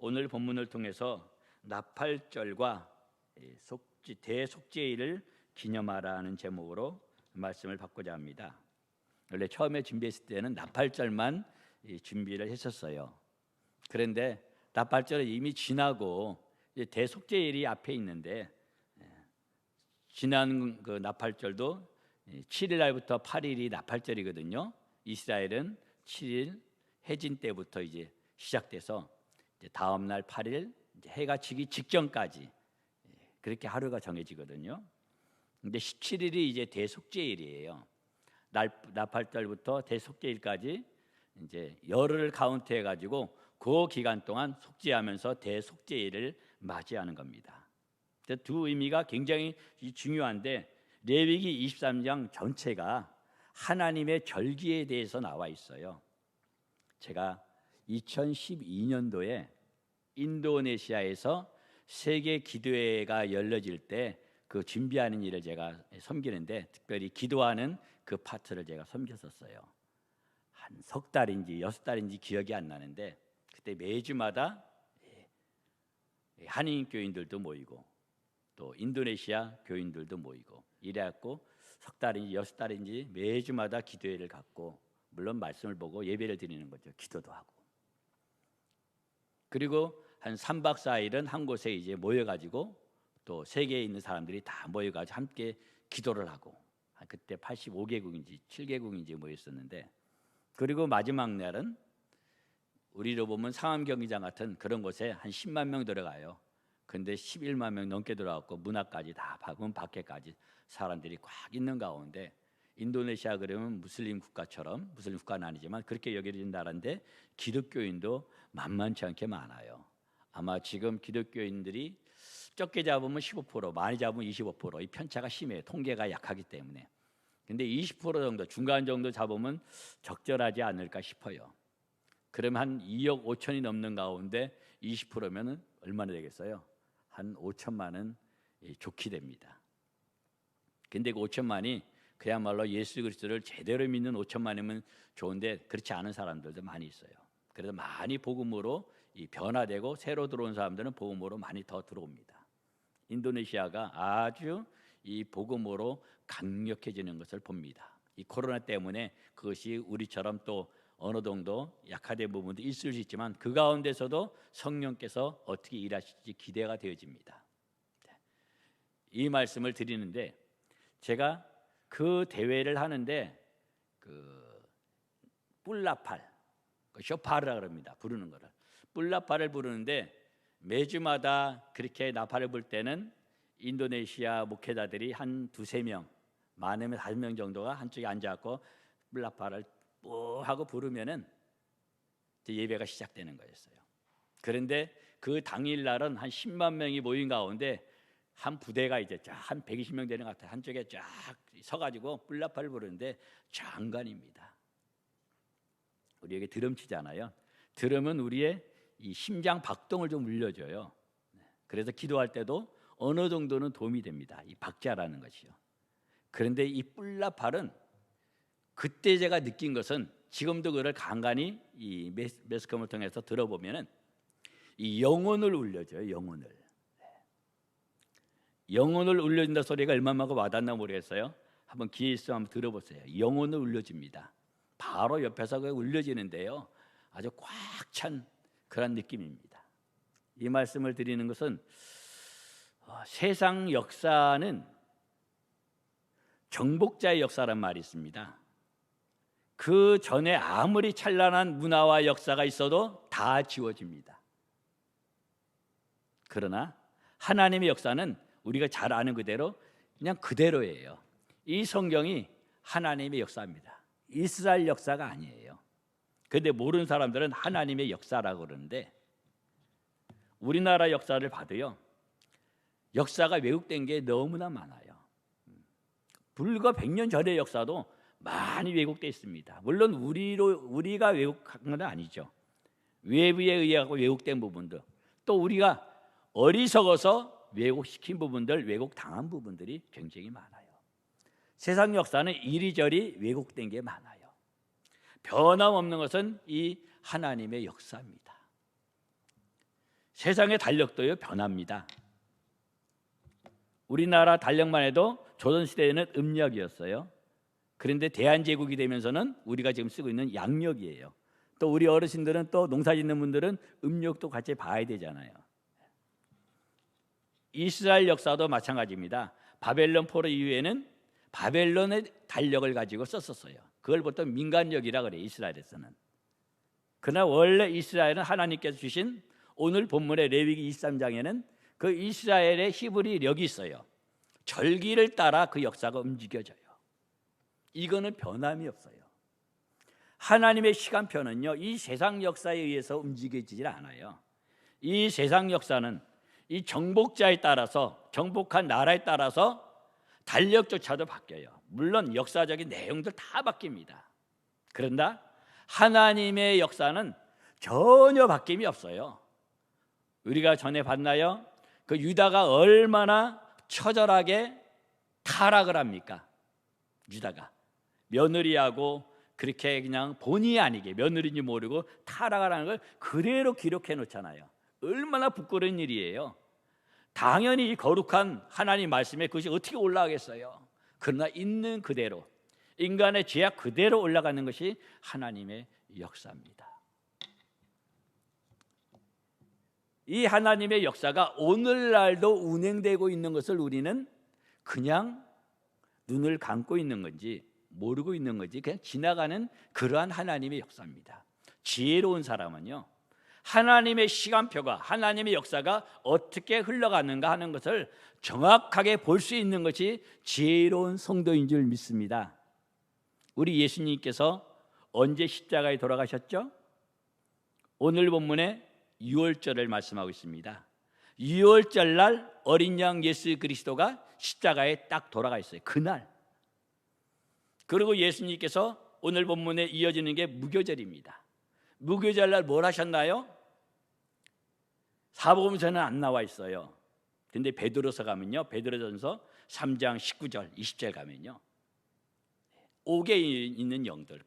오늘 본문을 통해서 나팔절과 대속죄일을 기념하라는 제목으로 말씀을 받고자 합니다. 원래 처음에 준비했을 때는 나팔절만 준비를 했었어요. 그런데 나팔절은 이미 지나고 대속죄일이 앞에 있는데, 지난 그 나팔절도 7일 날부터 8일이 나팔절이거든요. 이스라엘은 7일 해진 때부터 이제 시작돼서 다음 날 8일 해가 지기 직전까지 그렇게 하루가 정해지거든요. 근데 17일이 이제 대속죄일이에요. 나팔절부터 대속죄일까지 이제 열흘을 카운트해 가지고 그 기간 동안 속죄하면서 대속죄일을 맞이하는 겁니다. 두 의미가 굉장히 중요한데, 레위기 23장 전체가 하나님의 절기에 대해서 나와 있어요. 제가 2012년도에 인도네시아에서 세계 기도회가 열려질 때 그 준비하는 일을 제가 섬기는데, 특별히 기도하는 그 파트를 제가 섬겼었어요. 한 석 달인지 6달인지 기억이 안 나는데, 그때 매주마다 한인 교인들도 모이고 또 인도네시아 교인들도 모이고 이래갖고 석 달인지 6달인지 매주마다 기도회를 갖고, 물론 말씀을 보고 예배를 드리는 거죠. 기도도 하고. 그리고 한 3박 4일은 한 곳에 이제 모여가지고 또 세계에 있는 사람들이 다 모여가지고 함께 기도를 하고, 그때 85개국인지 7개국인지 모였었는데, 그리고 마지막 날은 우리로 보면 상암 경기장 같은 그런 곳에 한 10만 명 들어가요. 근데 11만 명 넘게 들어갔고 문 앞까지 다 문 밖에까지 사람들이 꽉 있는 가운데, 인도네시아 그러면 무슬림 국가처럼, 무슬림 국가는 아니지만 그렇게 여겨진 나라인데 기독교인도 만만치 않게 많아요. 아마 지금 기독교인들이 적게 잡으면 15%, 많이 잡으면 25%, 이 편차가 심해요. 통계가 약하기 때문에. 근데 20% 정도, 중간 정도 잡으면 적절하지 않을까 싶어요. 그러면 한 2억 5천이 넘는 가운데 20%면은 얼마나 되겠어요? 한 5천만은 좋게 됩니다. 근데 그 5천만이 그야말로 예수 그리스도를 제대로 믿는 5천만이면 좋은데, 그렇지 않은 사람들도 많이 있어요. 그래서 많이 복음으로 변화되고 새로 들어온 사람들은 복음으로 많이 더 들어옵니다. 인도네시아가 아주 이 복음으로 강력해지는 것을 봅니다. 이 코로나 때문에 그것이 우리처럼 또 어느 정도 약화된 부분도 있을 수 있지만, 그 가운데서도 성령께서 어떻게 일하실지 기대가 되어집니다. 이 말씀을 드리는데, 제가 그 대회를 하는데 그 뿔라팔, 쇼파르라 그럽니다. 부르는 거를 뿔라팔을 부르는데, 매주마다 그렇게 나팔을 불 때는 인도네시아 목회자들이 한 2-3명, 많으면 5명 정도가 한쪽에 앉아갖고 뿔라팔을 뽀 하고 부르면은 예배가 시작되는 거였어요. 그런데 그 당일날은 한 10만 명이 모인 가운데 한 부대가 이제 한 120명 되는 것 같아요. 한쪽에 쫙 서가지고 뿔라팔을 부르는데 장관입니다. 우리에게 드럼 치잖아요. 드럼은 우리의 이 심장 박동을 좀 울려줘요. 그래서 기도할 때도 어느 정도는 도움이 됩니다. 이 박자라는 것이요. 그런데 이 뿔라팔은, 그때 제가 느낀 것은, 지금도 그를 간간히 이 매스컴을 통해서 들어보면은 이 영혼을 울려줘요. 영혼을 울려준다 소리가 얼마만큼 와닿나 모르겠어요. 한번 기회 있으면 한번 들어보세요. 영혼을 울려줍니다. 바로 옆에서 그 울려지는데요, 아주 꽉 찬 그런 느낌입니다. 이 말씀을 드리는 것은, 세상 역사는 정복자의 역사란 말이 있습니다. 그 전에 아무리 찬란한 문화와 역사가 있어도 다 지워집니다. 그러나 하나님의 역사는 우리가 잘 아는 그대로 그냥 그대로예요. 이 성경이 하나님의 역사입니다. 이스라엘 역사가 아니에요. 그런데 모르는 사람들은 하나님의 역사라고 그러는데, 우리나라 역사를 봐도요, 역사가 왜곡된 게 너무나 많아요. 불과 100년 전의 역사도 많이 왜곡되어 있습니다. 물론 우리가 왜곡한 건 아니죠. 외부에 의하고 왜곡된 부분들, 또 우리가 어리석어서 왜곡시킨 부분들, 왜곡당한 부분들이 굉장히 많아요. 세상 역사는 이리저리 왜곡된 게 많아요. 변함없는 것은 이 하나님의 역사입니다. 세상의 달력도요 변합니다. 우리나라 달력만 해도 조선시대에는 음력이었어요. 그런데 대한제국이 되면서는 우리가 지금 쓰고 있는 양력이에요. 또 우리 어르신들은 또 농사 짓는 분들은 음력도 같이 봐야 되잖아요. 이스라엘 역사도 마찬가지입니다. 바벨론 포로 이후에는 바벨론의 달력을 가지고 썼었어요. 그걸 보통 민간력이라 그래요, 이스라엘에서는. 그러나 원래 이스라엘은 하나님께서 주신 오늘 본문의 레위기 23장에는 그 이스라엘의 히브리 력이 있어요. 절기를 따라 그 역사가 움직여져요. 이거는 변함이 없어요. 하나님의 시간표는요, 이 세상 역사에 의해서 움직여지질 않아요. 이 세상 역사는 이 정복자에 따라서, 정복한 나라에 따라서 달력조차도 바뀌어요. 물론 역사적인 내용들 다 바뀝니다. 그런다 하나님의 역사는 전혀 바뀜이 없어요. 우리가 전에 봤나요? 그 유다가 얼마나 처절하게 타락을 합니까? 유다가 며느리하고 그렇게 그냥 본의 아니게 며느리인지 모르고 타락을 하는 걸 그대로 기록해 놓잖아요. 얼마나 부끄러운 일이에요. 당연히 이 거룩한 하나님 말씀에 그것이 어떻게 올라가겠어요? 그러나 있는 그대로 인간의 죄악 그대로 올라가는 것이 하나님의 역사입니다. 이 하나님의 역사가 오늘날도 운행되고 있는 것을 우리는 그냥 눈을 감고 있는 건지 모르고 있는 건지 그냥 지나가는 그러한 하나님의 역사입니다. 지혜로운 사람은요, 하나님의 시간표가, 하나님의 역사가 어떻게 흘러가는가 하는 것을 정확하게 볼 수 있는 것이 지혜로운 성도인 줄 믿습니다. 우리 예수님께서 언제 십자가에 돌아가셨죠? 오늘 본문에 6월절을 말씀하고 있습니다. 6월절 날 어린 양 예수 그리스도가 십자가에 딱 돌아가 있어요. 그날. 그리고 예수님께서 오늘 본문에 이어지는 게 무교절입니다. 무교절 날 뭘 하셨나요? 사복음서는 안 나와 있어요. 근데 베드로서 가면요, 베드로전서 3장 19절 20절 가면요, 옥에 있는 영들,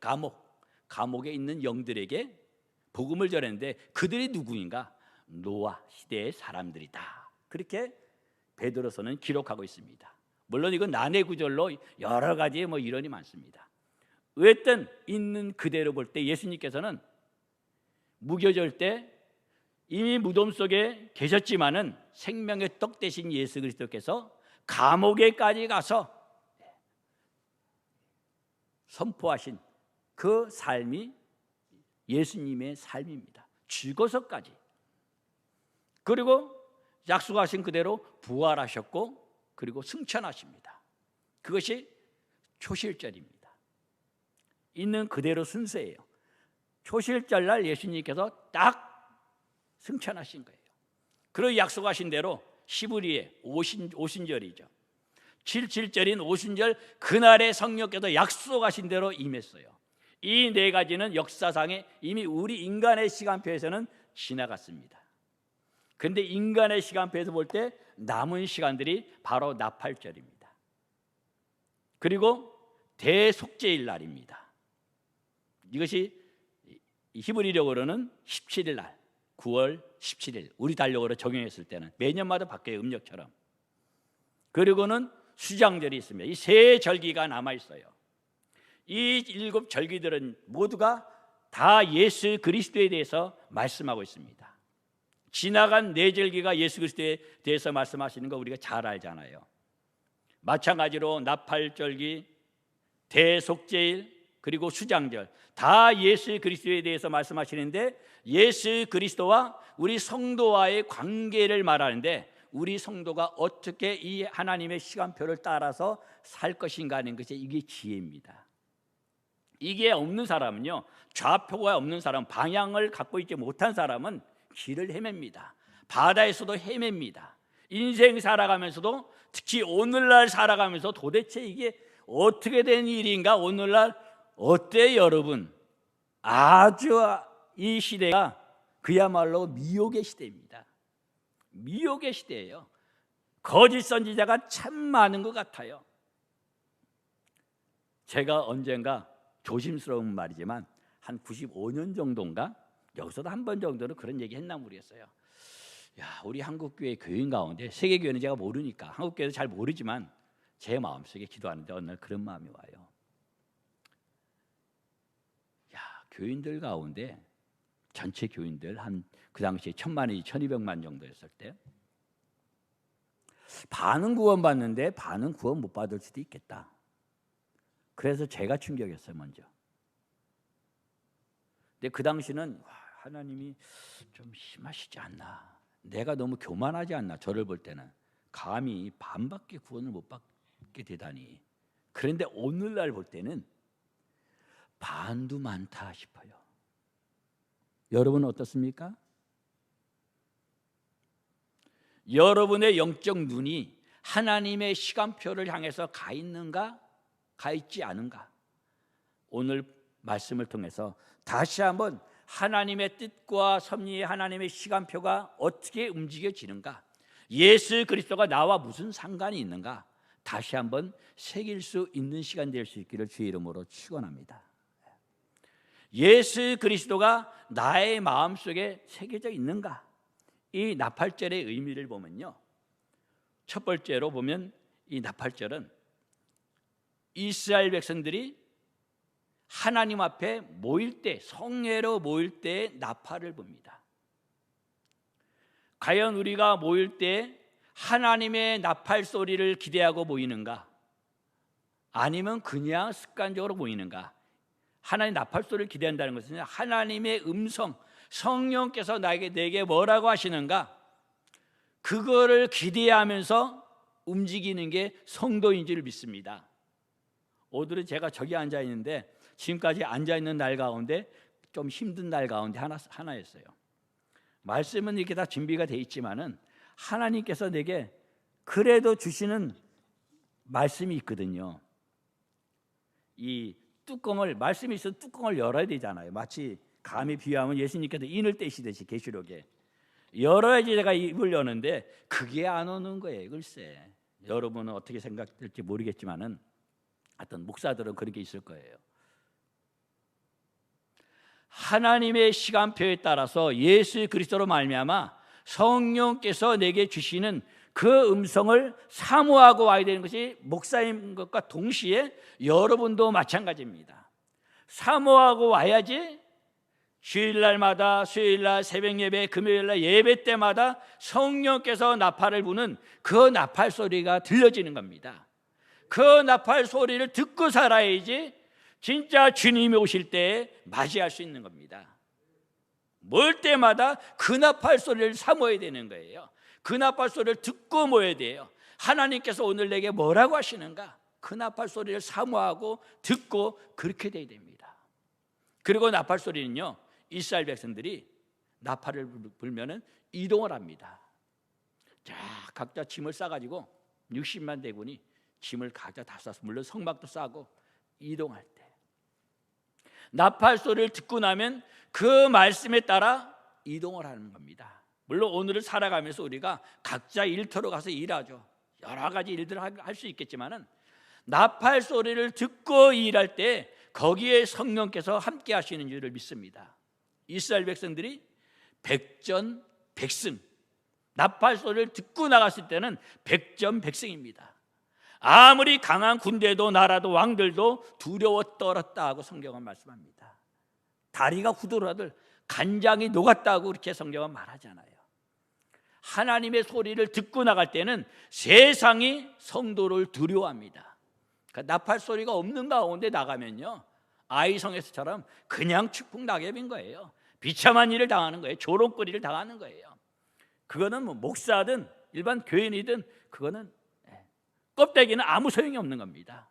감옥에 있는 영들에게 복음을 전했는데 그들이 누구인가? 노아 시대의 사람들이다. 그렇게 베드로서는 기록하고 있습니다. 물론 이건 난해 구절로 여러 가지의 이론이 많습니다. 어쨌든 있는 그대로 볼 때 예수님께서는 무교절 때 이미 무덤 속에 계셨지만은 생명의 떡 되신 예수 그리스도께서 감옥에까지 가서 선포하신 그 삶이 예수님의 삶입니다. 죽어서까지. 그리고 약속하신 그대로 부활하셨고 그리고 승천하십니다. 그것이 초실절입니다. 있는 그대로 순서예요. 초실절 날 예수님께서 딱 승천하신 거예요. 그리고 약속하신 대로 히브리의 오순절이죠. 77절인 오순절 그날의 성령께서 약속하신 대로 임했어요. 이 네 가지는 역사상에 이미 우리 인간의 시간표에서는 지나갔습니다. 그런데 인간의 시간표에서 볼 때 남은 시간들이 바로 나팔절입니다. 그리고 대속죄일 날입니다. 이것이 히브리력으로는 17일 날, 9월 17일 우리 달력으로 적용했을 때는 매년마다 바뀌어요, 음력처럼. 그리고는 수장절이 있습니다. 이 세 절기가 남아있어요. 이 7 절기들은 모두가 다 예수 그리스도에 대해서 말씀하고 있습니다. 지나간 4절기가 예수 그리스도에 대해서 말씀하시는 거 우리가 잘 알잖아요. 마찬가지로 나팔절기, 대속죄일, 그리고 수장절 다 예수 그리스도에 대해서 말씀하시는데 예수 그리스도와 우리 성도와의 관계를 말하는데 우리 성도가 어떻게 이 하나님의 시간표를 따라서 살 것인가 하는 것이 이게 지혜입니다. 이게 없는 사람은요, 좌표가 없는 사람, 방향을 갖고 있지 못한 사람은 길을 헤맵니다. 바다에서도 헤맵니다. 인생 살아가면서도 특히 오늘날 살아가면서 도대체 이게 어떻게 된 일인가? 오늘날 어때요, 여러분? 아주 이 시대가 그야말로 미혹의 시대입니다. 미혹의 시대예요. 거짓 선지자가 참 많은 것 같아요. 제가 언젠가 조심스러운 말이지만 한 95년 정도인가 여기서도 한 번 정도는 그런 얘기 했나 모르겠어요. 우리 한국교회 교인 가운데 세계교회는 제가 모르니까 한국교회도 잘 모르지만 제 마음속에 기도하는데 어느 날 그런 마음이 와요. 교인들 가운데 전체 교인들 한 그 당시에 1000만이 1200만 정도였을 때 반은 구원받는데 반은 구원 못 받을 수도 있겠다. 그래서 제가 충격이었어요. 먼저. 근데 그 당시는 하나님이 좀 심하시지 않나, 내가 너무 교만하지 않나, 저를 볼 때는 감히 반밖에 구원을 못 받게 되다니. 그런데 오늘날 볼 때는 반도 많다 싶어요. 여러분은 어떻습니까? 여러분의 영적 눈이 하나님의 시간표를 향해서 가 있는가, 가 있지 않은가? 오늘 말씀을 통해서 다시 한번 하나님의 뜻과 섭리의 하나님의 시간표가 어떻게 움직여지는가, 예수 그리스도가 나와 무슨 상관이 있는가, 다시 한번 새길 수 있는 시간 될 수 있기를 주의 이름으로 축원합니다. 예수 그리스도가 나의 마음속에 새겨져 있는가? 이 나팔절의 의미를 보면요, 첫 번째로 보면 이 나팔절은 이스라엘 백성들이 하나님 앞에 모일 때, 성회로 모일 때 나팔을 봅니다. 과연 우리가 모일 때 하나님의 나팔 소리를 기대하고 모이는가, 아니면 그냥 습관적으로 모이는가? 하나님 나팔 소리를 기대한다는 것은 하나님의 음성, 성령께서 내게 뭐라고 하시는가, 그거를 기대하면서 움직이는 게 성도인 줄 믿습니다. 오늘은 제가 저기 앉아 있는데 지금까지 앉아 있는 날 가운데 좀 힘든 날 가운데 하나였어요. 말씀은 이렇게 다 준비가 돼 있지만은 하나님께서 내게 그래도 주시는 말씀이 있거든요. 이 뚜껑을, 말씀이 있어서 뚜껑을 열어야 되잖아요. 마치 감히 비유하면 예수님께서 인을 떼시듯이 계시록에 열어야지 제가 입을 여는데 그게 안 오는 거예요. 글쎄, 여러분은 어떻게 생각될지 모르겠지만은 하여튼 목사들은 그렇게 있을 거예요. 하나님의 시간표에 따라서 예수 그리스도로 말미암아 성령께서 내게 주시는 그 음성을 사모하고 와야 되는 것이 목사인 것과 동시에 여러분도 마찬가지입니다. 사모하고 와야지 주일날마다, 수요일날 새벽 예배, 금요일날 예배 때마다 성령께서 나팔을 부는 그 나팔 소리가 들려지는 겁니다. 그 나팔 소리를 듣고 살아야지 진짜 주님이 오실 때 맞이할 수 있는 겁니다. 모일 때마다 그 나팔 소리를 사모해야 되는 거예요. 그 나팔 소리를 듣고 모여야 돼요. 하나님께서 오늘 내게 뭐라고 하시는가, 그 나팔 소리를 사모하고 듣고 그렇게 돼야 됩니다. 그리고 나팔 소리는요, 이스라엘 백성들이 나팔을 불면은 이동을 합니다. 자, 각자 짐을 싸가지고 60만 대군이 짐을 각자 다 싸서, 물론 성막도 싸고 이동할 때 나팔 소리를 듣고 나면 그 말씀에 따라 이동을 하는 겁니다. 물론 오늘을 살아가면서 우리가 각자 일터로 가서 일하죠. 여러 가지 일들을 할 수 있겠지만은 나팔 소리를 듣고 일할 때 거기에 성령께서 함께 하시는 줄을 믿습니다. 이스라엘 백성들이 백전백승, 나팔 소리를 듣고 나갔을 때는 백전백승입니다. 아무리 강한 군대도 나라도 왕들도 두려워 떨었다 하고 성경은 말씀합니다. 다리가 후들후들 간장이 녹았다고 그렇게 성경은 말하잖아요. 하나님의 소리를 듣고 나갈 때는 세상이 성도를 두려워합니다. 그러니까 나팔 소리가 없는 가운데 나가면요, 아이성에서처럼 그냥 축복 낙엽인 거예요. 비참한 일을 당하는 거예요. 조롱거리를 당하는 거예요. 그거는 뭐 목사든 일반 교인이든 그거는 껍데기는 아무 소용이 없는 겁니다.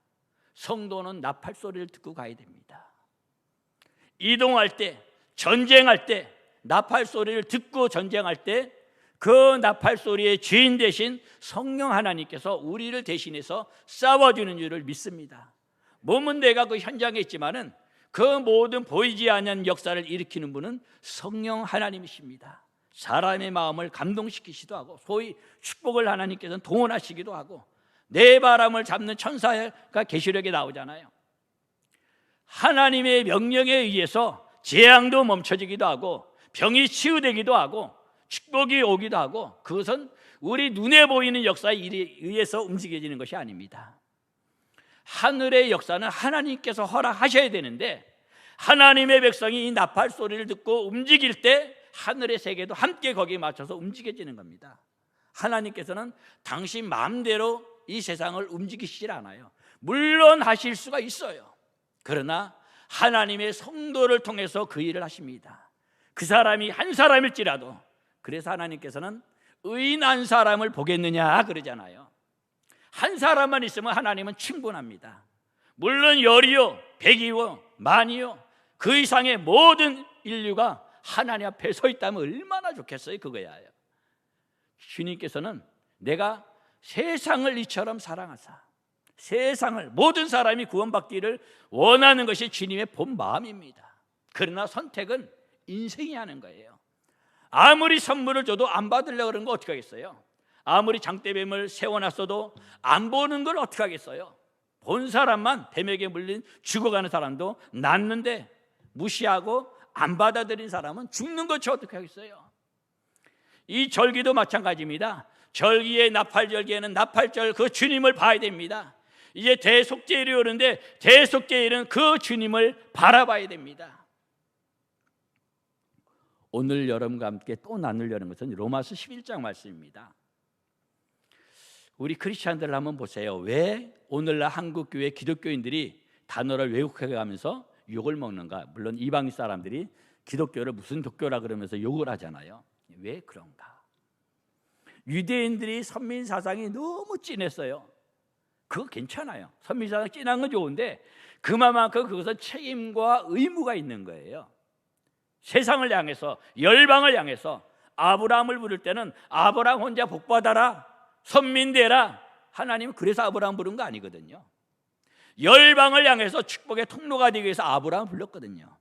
성도는 나팔 소리를 듣고 가야 됩니다. 이동할 때, 전쟁할 때 나팔 소리를 듣고 전쟁할 때 그 나팔 소리의 주인 대신 성령 하나님께서 우리를 대신해서 싸워주는 줄을 믿습니다. 몸은 내가 그 현장에 있지만은 그 모든 보이지 않는 역사를 일으키는 분은 성령 하나님이십니다. 사람의 마음을 감동시키시기도 하고, 소위 축복을 하나님께서는 동원하시기도 하고, 내 바람을 잡는 천사가 계시록에 나오잖아요. 하나님의 명령에 의해서 재앙도 멈춰지기도 하고, 병이 치유되기도 하고, 축복이 오기도 하고, 그것은 우리 눈에 보이는 역사에 의해서 움직여지는 것이 아닙니다. 하늘의 역사는 하나님께서 허락하셔야 되는데, 하나님의 백성이 이 나팔 소리를 듣고 움직일 때 하늘의 세계도 함께 거기에 맞춰서 움직여지는 겁니다. 하나님께서는 당신 마음대로 이 세상을 움직이시질 않아요. 물론 하실 수가 있어요. 그러나 하나님의 성도를 통해서 그 일을 하십니다. 그 사람이 한 사람일지라도. 그래서 하나님께서는 의인 한 사람을 보겠느냐 그러잖아요. 한 사람만 있으면 하나님은 충분합니다. 물론 열이요, 백이요, 만이요, 그 이상의 모든 인류가 하나님 앞에 서 있다면 얼마나 좋겠어요. 그거야요. 주님께서는 내가 세상을 이처럼 사랑하사 세상을, 모든 사람이 구원받기를 원하는 것이 주님의 본 마음입니다. 그러나 선택은 인생이 하는 거예요. 아무리 선물을 줘도 안 받으려고 그러는 거 어떻게 하겠어요? 아무리 장대뱀을 세워놨어도 안 보는 걸 어떻게 하겠어요? 본 사람만, 뱀에게 물린 죽어가는 사람도 낫는데 무시하고 안 받아들인 사람은 죽는 것이 어떻게 하겠어요? 이 절기도 마찬가지입니다. 절기의 나팔절기에는 나팔절 그 주님을 봐야 됩니다. 이제 대속죄일이 오는데 대속죄일은 그 주님을 바라봐야 됩니다. 오늘 여러분과 함께 또 나누려는 것은 로마서 11장 말씀입니다. 우리 크리스찬들 한번 보세요. 왜 오늘날 한국교회 기독교인들이 단어를 왜곡해가면서 욕을 먹는가? 물론 이방 사람들이 기독교를 무슨 독교라 그러면서 욕을 하잖아요. 왜 그런가? 유대인들이 선민사상이 너무 진했어요. 그거 괜찮아요. 선민사상 진한 건 좋은데 그만큼 그것은 책임과 의무가 있는 거예요. 세상을 향해서, 열방을 향해서 아브라함을 부를 때는 아브라함 혼자 복받아라, 선민되라, 하나님은 그래서 아브라함 부른 거 아니거든요. 열방을 향해서 축복의 통로가 되기 위해서 아브라함 불렀거든요.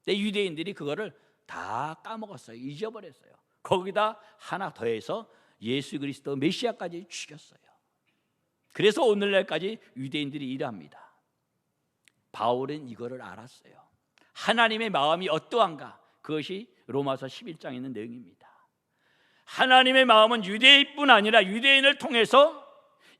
근데 유대인들이 그거를 다 까먹었어요. 잊어버렸어요. 거기다 하나 더해서 예수 그리스도 메시아까지 죽였어요. 그래서 오늘날까지 유대인들이 일합니다. 바울은 이거를 알았어요. 하나님의 마음이 어떠한가? 그것이 로마서 11장에 있는 내용입니다. 하나님의 마음은 유대인뿐 아니라 유대인을 통해서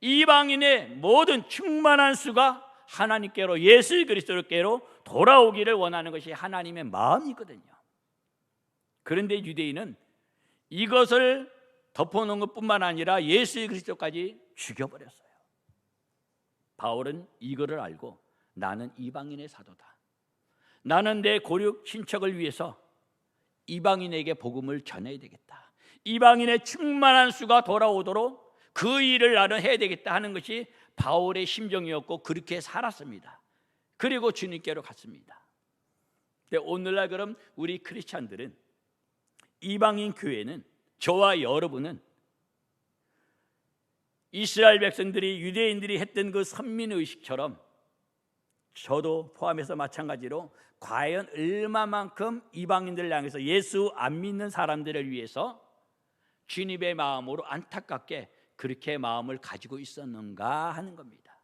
이방인의 모든 충만한 수가 하나님께로, 예수 그리스도께로 돌아오기를 원하는 것이 하나님의 마음이거든요. 그런데 유대인은 이것을 덮어놓은 것뿐만 아니라 예수 그리스도까지 죽여버렸어요. 바울은 이거를 알고 나는 이방인의 사도다. 나는 내 고륙 친척을 위해서 이방인에게 복음을 전해야 되겠다. 이방인의 충만한 수가 돌아오도록 그 일을 나는 해야 되겠다 하는 것이 바울의 심정이었고 그렇게 살았습니다. 그리고 주님께로 갔습니다. 근데 오늘날 그럼 우리 크리스찬들은, 이방인 교회는, 저와 여러분은 이스라엘 백성들이, 유대인들이 했던 그 선민의식처럼 저도 포함해서 마찬가지로 과연 얼마만큼 이방인들을 향해서, 예수 안 믿는 사람들을 위해서 주님의 마음으로 안타깝게 그렇게 마음을 가지고 있었는가 하는 겁니다.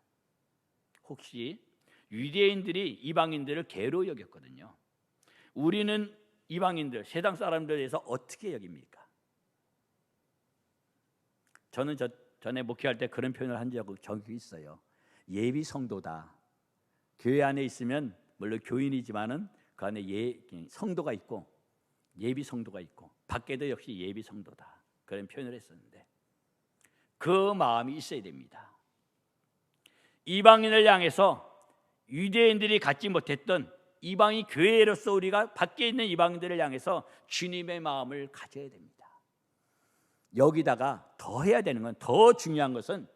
혹시 유대인들이 이방인들을 개로 여겼거든요. 우리는 이방인들, 세상 사람들에 대해서 어떻게 여깁니까? 저는 전에 목회할 때 그런 표현을 한 적이 있어요. 예비 성도다. 교회 안에 있으면 물론 교인이지만은 그 안에 성도가 있고 예비 성도가 있고 밖에도 역시 예비 성도다. 그런 표현을 했었는데 그 마음이 있어야 됩니다. 이방인을 향해서 유대인들이 갖지 못했던 이방인 교회로서 우리가 밖에 있는 이방인들을 향해서 주님의 마음을 가져야 됩니다. 여기다가 더 해야 되는 건, 더 중요한 것은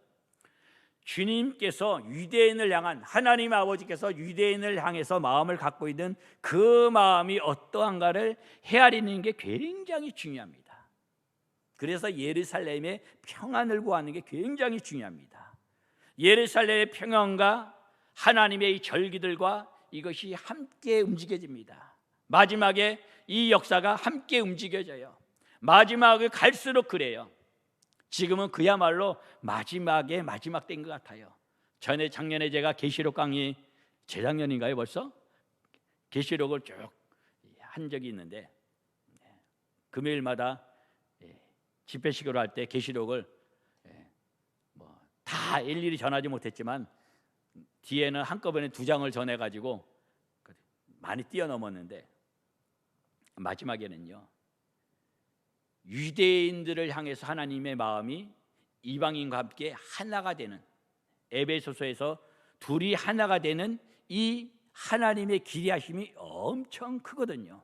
주님께서 유대인을 향한, 하나님 아버지께서 유대인을 향해서 마음을 갖고 있는 그 마음이 어떠한가를 헤아리는 게 굉장히 중요합니다. 그래서 예루살렘의 평안을 구하는 게 굉장히 중요합니다. 예루살렘의 평안과 하나님의 이 절기들과 이것이 함께 움직여집니다. 마지막에 이 역사가 함께 움직여져요. 마지막에 갈수록 그래요. 지금은 그야말로 마지막에 마지막 된 것 같아요. 작년에 제가 계시록 강의, 재작년인가요 벌써? 계시록을 쭉 한 적이 있는데 금요일마다 집회식으로 할 때 계시록을 다 일일이 전하지 못했지만 뒤에는 한꺼번에 2장을 전해가지고 많이 뛰어넘었는데, 마지막에는요 유대인들을 향해서 하나님의 마음이 이방인과 함께 하나가 되는, 에베소서에서 둘이 하나가 되는 이 하나님의 기대하심이 엄청 크거든요.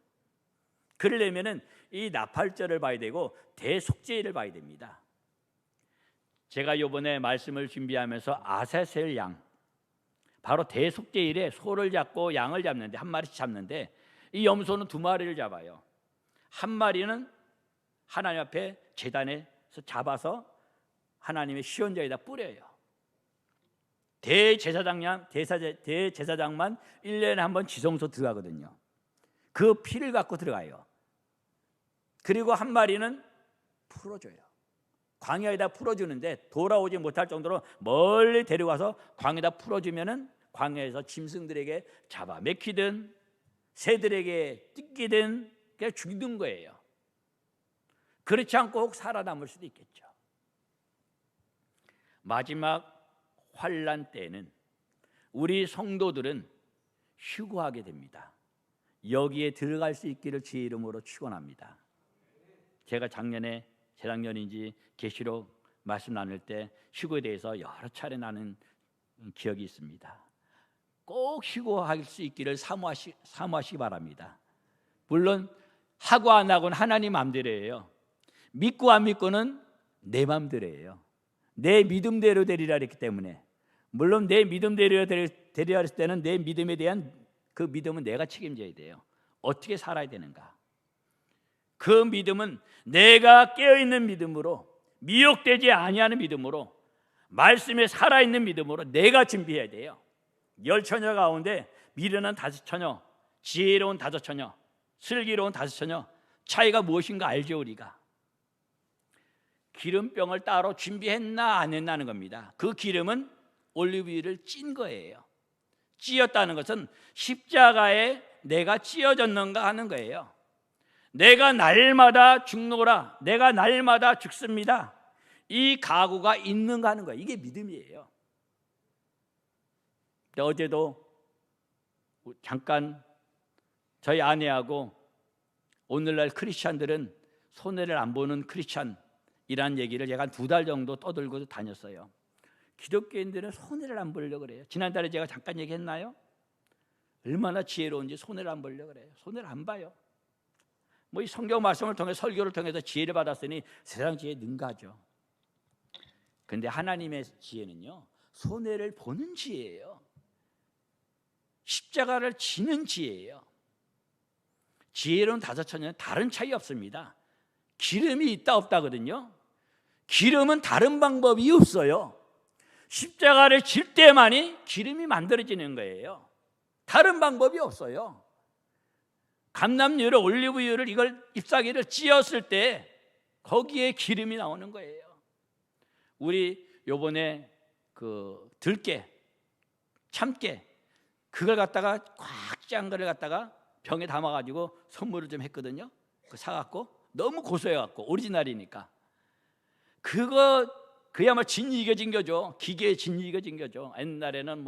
그러려면은 이 나팔절을 봐야 되고 대속죄일을 봐야 됩니다. 제가 이번에 말씀을 준비하면서 아사셀 양, 바로 대속죄일에 소를 잡고 양을 잡는데, 한 마리씩 잡는데, 이 염소는 2마리를 잡아요. 한 마리는 하나님 앞에 제단에서 잡아서 하나님의 시온자에다 뿌려요. 대제사장만 1년에 한 번 지성소 들어가거든요. 그 피를 갖고 들어가요. 그리고 한 마리는 풀어줘요. 광야에다 풀어주는데 돌아오지 못할 정도로 멀리 데려가서 광야에다 풀어주면은 광야에서 짐승들에게 잡아 먹히든 새들에게 뜯기든 그냥 죽는 거예요. 그렇지 않고 혹 살아남을 수도 있겠죠. 마지막 환난 때에는 우리 성도들은 휴거하게 됩니다. 여기에 들어갈 수 있기를 주의 이름으로 축원합니다. 제가 작년에, 재작년인지 계시록 말씀 나눌 때 휴거에 대해서 여러 차례 나눈 기억이 있습니다. 꼭 휴거할 수 있기를 사모하시기 바랍니다. 물론 하고 안 하고는 하나님 마음대로예요. 믿고 안 믿고는 내 마음대로예요. 내 믿음대로 되리라 했기 때문에, 물론 내 믿음대로 되리라 했을 때는 내 믿음에 대한 그 믿음은 내가 책임져야 돼요. 어떻게 살아야 되는가? 그 믿음은 내가 깨어있는 믿음으로, 미혹되지 아니하는 믿음으로, 말씀에 살아있는 믿음으로 내가 준비해야 돼요. 10처녀 가운데 미련한 5처녀, 지혜로운 5처녀, 슬기로운 5처녀, 차이가 무엇인가 알죠. 우리가 기름병을 따로 준비했나 안 했나 하는 겁니다. 그 기름은 올리브유를 찐 거예요. 찧었다는 것은 십자가에 내가 찧어졌는가 하는 거예요. 내가 날마다 죽노라, 내가 날마다 죽습니다, 이 각오가 있는가 하는 거예요. 이게 믿음이에요. 어제도 잠깐 저희 아내하고 오늘날 크리스찬들은 손해를 안 보는 크리스찬이라는 얘기를 제가 한 2달 정도 떠들고 다녔어요. 기독교인들은 손해를 안 보려고 그래요. 지난달에 제가 잠깐 얘기했나요? 얼마나 지혜로운지 손해를 안 보려고 그래요. 손해를 안 봐요. 이 성경 말씀을 통해 설교를 통해서 지혜를 받았으니 세상 지혜에 능가하죠. 그런데 하나님의 지혜는요, 손해를 보는 지혜예요. 십자가를 지는 지혜예요. 지혜로운 5처녀는 다른 차이 없습니다. 기름이 있다 없다거든요. 기름은 다른 방법이 없어요. 십자가를 질 때만이 기름이 만들어지는 거예요. 다른 방법이 없어요. 감람유를, 올리브유를, 이걸 잎사귀를 찧었을 때 거기에 기름이 나오는 거예요. 우리 요번에 그 들깨, 참깨, 그걸 갖다가 꽉 짠 거를 갖다가 병에 담아가지고 선물을 좀 했거든요. 그 사갖고 너무 고소해갖고 오리지널이니까 그야말로 진이겨진 거죠. 기계에 진이겨진 거죠. 옛날에는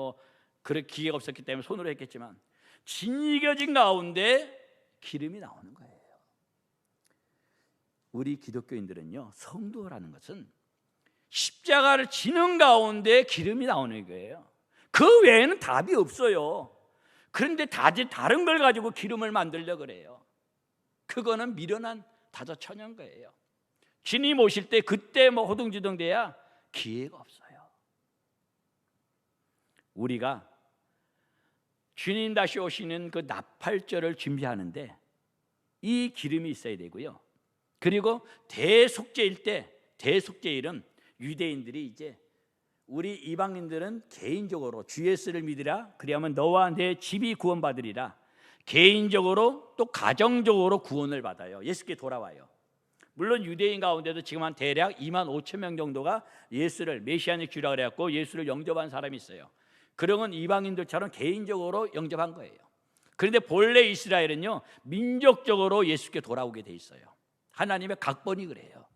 그런 기계가 없었기 때문에 손으로 했겠지만 진이겨진 가운데 기름이 나오는 거예요. 우리 기독교인들은요, 성도라는 것은 십자가를 지는 가운데 기름이 나오는 거예요. 그 외에는 답이 없어요. 그런데 다른 걸 가지고 기름을 만들려고 그래요. 그거는 미련한 5처녀인 거예요. 주님 오실 때 그때 호둥지둥 돼야 기회가 없어요. 우리가 주님 다시 오시는 그 나팔절을 준비하는데 이 기름이 있어야 되고요. 그리고 대속죄일 때, 대속죄일은 유대인들이 이제 우리 이방인들은 개인적으로 주 예수를 믿으라, 그리하면 너와 내 집이 구원받으리라, 개인적으로 또 가정적으로 구원을 받아요. 예수께 돌아와요. 물론 유대인 가운데도 지금 한 대략 2만 5천 명 정도가 예수를 메시아의 주라 그래갖고 예수를 영접한 사람이 있어요. 그런 이방인들처럼 개인적으로 영접한 거예요. 그런데 본래 이스라엘은요, 민족적으로 예수께 돌아오게 돼 있어요. 하나님의 각본이 그래요.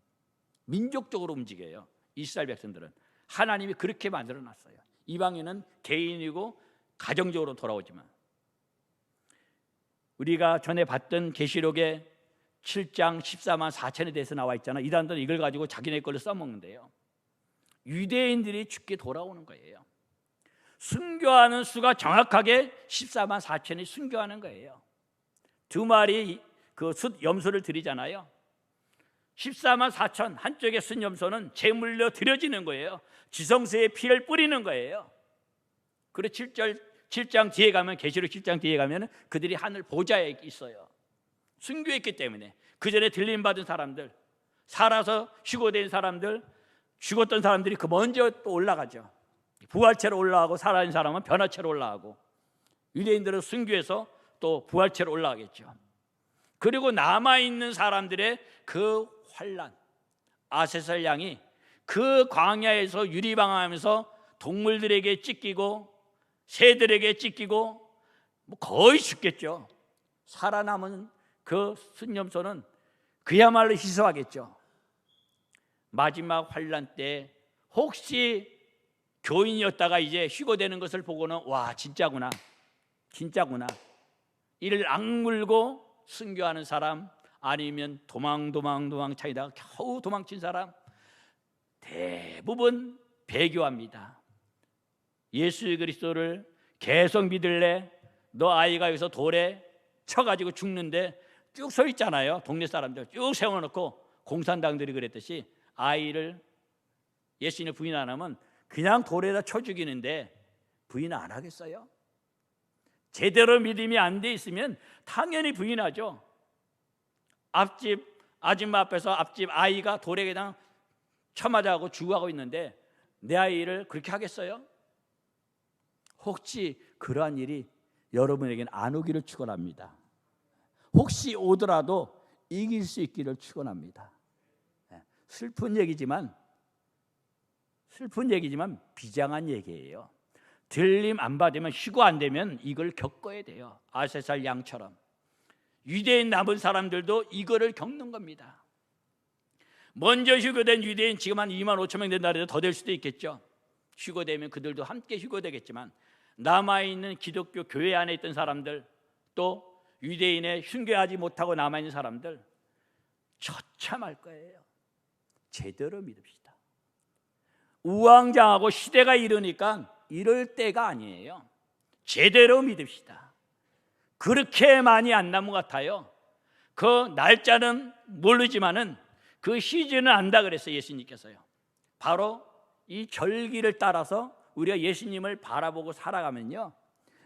민족적으로 움직여요. 이스라엘 백성들은 하나님이 그렇게 만들어놨어요. 이방인은 개인이고 가정적으로 돌아오지만, 우리가 전에 봤던 계시록에 7장 14만 4천에 대해서 나와 있잖아. 이단들은 이걸 가지고 자기네 걸로 써먹는데요. 유대인들이 죽게 돌아오는 거예요. 순교하는 수가 정확하게 14만 4천이 순교하는 거예요. 두 마리 그 숫 염소를 드리잖아요. 14만 4천, 한쪽의 숫 염소는 제물로 드려지는 거예요. 지성소에 피를 뿌리는 거예요. 그리고 7장 뒤에 가면, 계시록 7장 뒤에 가면 그들이 하늘 보좌에 있어요. 순교했기 때문에. 그 전에 들림 받은 사람들, 살아서 휴거된 사람들, 죽었던 사람들이 그 먼저 또 올라가죠. 부활체로 올라가고, 살아있는 사람은 변화체로 올라가고, 유대인들은 순교해서 또 부활체로 올라가겠죠. 그리고 남아있는 사람들의 그 환난, 아세살 양이 그 광야에서 유리방황하면서 동물들에게 찢기고 새들에게 찢기고 거의 죽겠죠. 살아남은 그 순염소는 그야말로 희소하겠죠. 마지막 환난 때 혹시 교인이었다가 이제 휴거되는 것을 보고는 와, 진짜구나, 진짜구나, 이를 악물고 순교하는 사람, 아니면 도망 차이다가 겨우 도망친 사람, 대부분 배교합니다. 예수 그리스도를 계속 믿을래? 너 아이가 여기서 돌에 쳐가지고 죽는데 쭉 서 있잖아요. 동네 사람들 쭉 세워놓고, 공산당들이 그랬듯이 아이를 예수님을 부인 안 하면 그냥 돌에다 쳐 죽이는데 부인 안 하겠어요? 제대로 믿음이 안 돼 있으면 당연히 부인하죠. 앞집 아줌마 앞에서 앞집 아이가 돌에 그냥 쳐맞아가고 죽어가고 있는데 내 아이를 그렇게 하겠어요? 혹시 그러한 일이 여러분에게는 안 오기를 축원합니다. 혹시 오더라도 이길 수 있기를 축원합니다. 슬픈 얘기지만 비장한 얘기예요. 들림 안 받으면, 휴거 안 되면 이걸 겪어야 돼요. 아세살 양처럼 유대인 남은 사람들도 이거를 겪는 겁니다. 먼저 휴거된 유대인 지금 한 2만 5천 명 된다 해도 더 될 수도 있겠죠. 휴거되면 그들도 함께 휴거되겠지만, 남아있는 기독교 교회 안에 있던 사람들, 또 유대인의 순교하지 못하고 남아있는 사람들 처참할 거예요. 제대로 믿읍시다. 우왕좌왕하고 시대가 이르니까 이럴 때가 아니에요. 제대로 믿읍시다. 그렇게 많이 안 남은 것 같아요. 그 날짜는 모르지만은 그 시즌은 안다 그랬어요, 예수님께서요. 바로 이 절기를 따라서 우리가 예수님을 바라보고 살아가면요,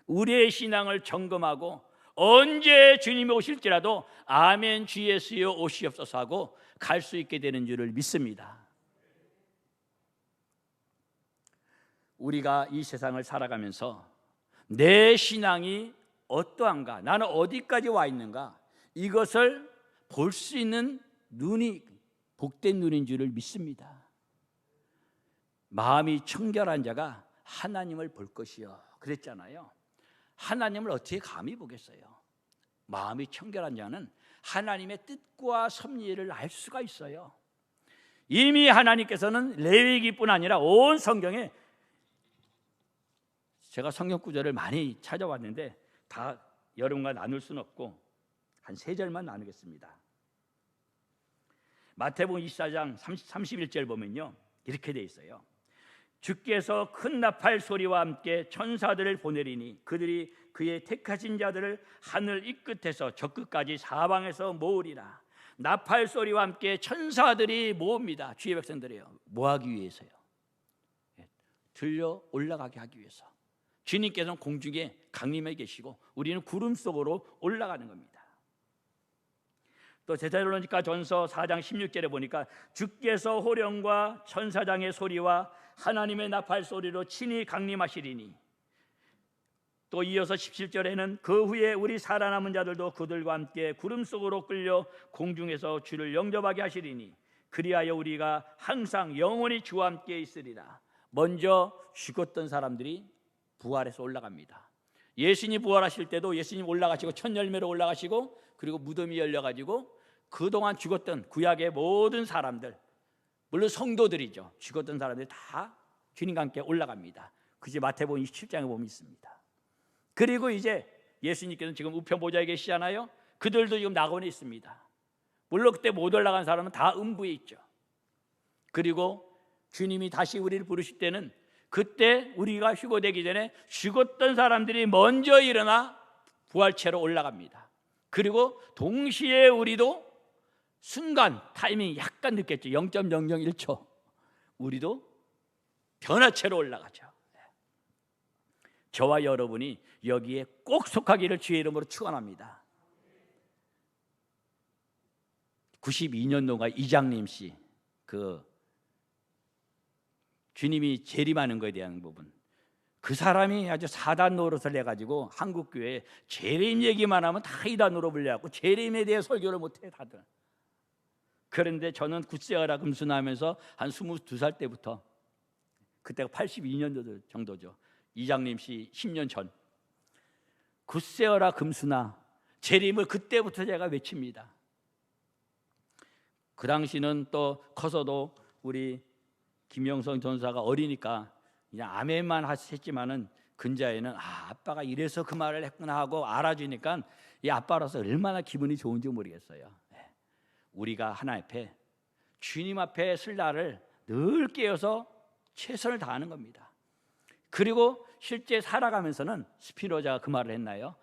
우리의 신앙을 점검하고 언제 주님이 오실지라도 아멘 주 예수여 오시옵소서 하고 갈 수 있게 되는 줄을 믿습니다. 우리가 이 세상을 살아가면서 내 신앙이 어떠한가, 나는 어디까지 와 있는가, 이것을 볼 수 있는 눈이 복된 눈인 줄을 믿습니다. 마음이 청결한 자가 하나님을 볼 것이요 그랬잖아요. 하나님을 어떻게 감히 보겠어요? 마음이 청결한 자는 하나님의 뜻과 섭리를 알 수가 있어요. 이미 하나님께서는 레위기뿐 아니라 온 성경에, 제가 성경 구절을 많이 찾아왔는데 다 여러분과 나눌 수는 없고 한 3절만 나누겠습니다. 마태복음 24장 31절 보면요, 이렇게 돼 있어요. 주께서 큰 나팔 소리와 함께 천사들을 보내리니 그들이 그의 택하신 자들을 하늘 이 끝에서 저 끝까지 사방에서 모으리라. 나팔 소리와 함께 천사들이 모읍니다. 주의 백성들이요. 뭐 하기 위해서요? 들려 올라가게 하기 위해서. 주님께서는 공중에 강림해 계시고 우리는 구름 속으로 올라가는 겁니다. 또 데살로니가 전서 4장 16절에 보니까 주께서 호령과 천사장의 소리와 하나님의 나팔 소리로 친히 강림하시리니, 또 이어서 17절에는 그 후에 우리 살아남은 자들도 그들과 함께 구름 속으로 끌려 공중에서 주를 영접하게 하시리니 그리하여 우리가 항상 영원히 주와 함께 있으리라. 먼저 죽었던 사람들이 부활해서 올라갑니다. 예수님 부활하실 때도 예수님 올라가시고 첫 열매로 올라가시고, 그리고 무덤이 열려가지고 그동안 죽었던 구약의 모든 사람들, 물론 성도들이죠. 죽었던 사람들이 다 주님과 함께 올라갑니다. 그게 마태복음 27장에 보면 있습니다. 그리고 이제 예수님께서는 지금 우편 보좌에 계시잖아요. 그들도 지금 낙원에 있습니다. 물론 그때 못 올라간 사람은 다 음부에 있죠. 그리고 주님이 다시 우리를 부르실 때는 그때 우리가 휴거되기 전에 죽었던 사람들이 먼저 일어나 부활체로 올라갑니다. 그리고 동시에 우리도 순간 타이밍이 약간 늦겠죠. 0.001초 우리도 변화체로 올라가죠. 저와 여러분이 여기에 꼭 속하기를 주의 이름으로 축원합니다. 92년도가 이장림 씨, 그 주님이 재림하는 것에 대한 부분, 그 사람이 아주 사단 노릇을 해가지고 한국 교회에 재림 얘기만 하면 다 이단으로 불려갖고 재림에 대해 설교를 못해 다들. 그런데 저는 굿세어라 금순하면서 한 22살 때부터, 그때가 82년도 정도죠. 이장림 씨 10년 전 굿세어라 금수나 재림을 그때부터 제가 외칩니다. 그 당시는 또 커서도 우리 김영성 전사가 어리니까 그냥 아멘만 했지만은 근자에는 아빠가 이래서 그 말을 했구나 하고 알아주니까 이 아빠로서 얼마나 기분이 좋은지 모르겠어요. 우리가 하나님 앞에, 주님 앞에 설 날을 늘 깨어서 최선을 다하는 겁니다. 그리고 실제 살아가면서는 스피노자가 그 말을 했나요?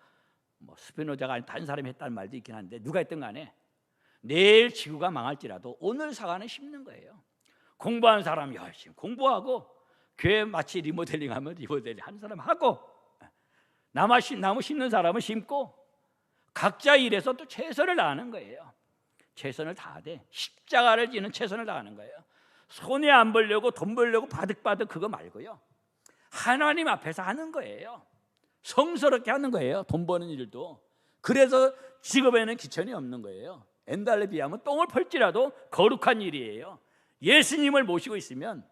스피노자가 아닌 다른 사람이 했다는 말도 있긴 한데 누가 했든 간에 내일 지구가 망할지라도 오늘 사과는 심는 거예요. 공부하는 사람 열심히 공부하고, 교회 마치 리모델링하면 리모델링 하는 사람 하고, 나무 심는 사람은 심고, 각자 일해서 또 최선을 다하는 거예요. 최선을 다하되 십자가를 지는 최선을 다하는 거예요. 손해 안 벌려고 돈 벌려고 바득바득 그거 말고요, 하나님 앞에서 하는 거예요. 성스럽게 하는 거예요. 돈 버는 일도. 그래서 직업에는 기천이 없는 거예요. 엔달에 비하면 똥을 펄지라도 거룩한 일이에요. 예수님을 모시고 있으면,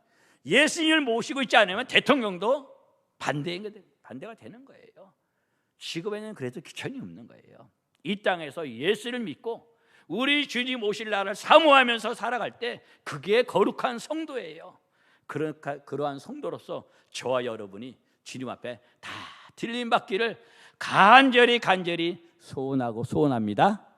예수님을 모시고 있지 않으면 대통령도 반대가 되는 거예요. 직업에는 그래도 기천이 없는 거예요. 이 땅에서 예수를 믿고 우리 주님 오실 날을 사모하면서 살아갈 때 그게 거룩한 성도예요. 그러한 성도로서 저와 여러분이 주님 앞에 다 들림 받기를 간절히 소원합니다.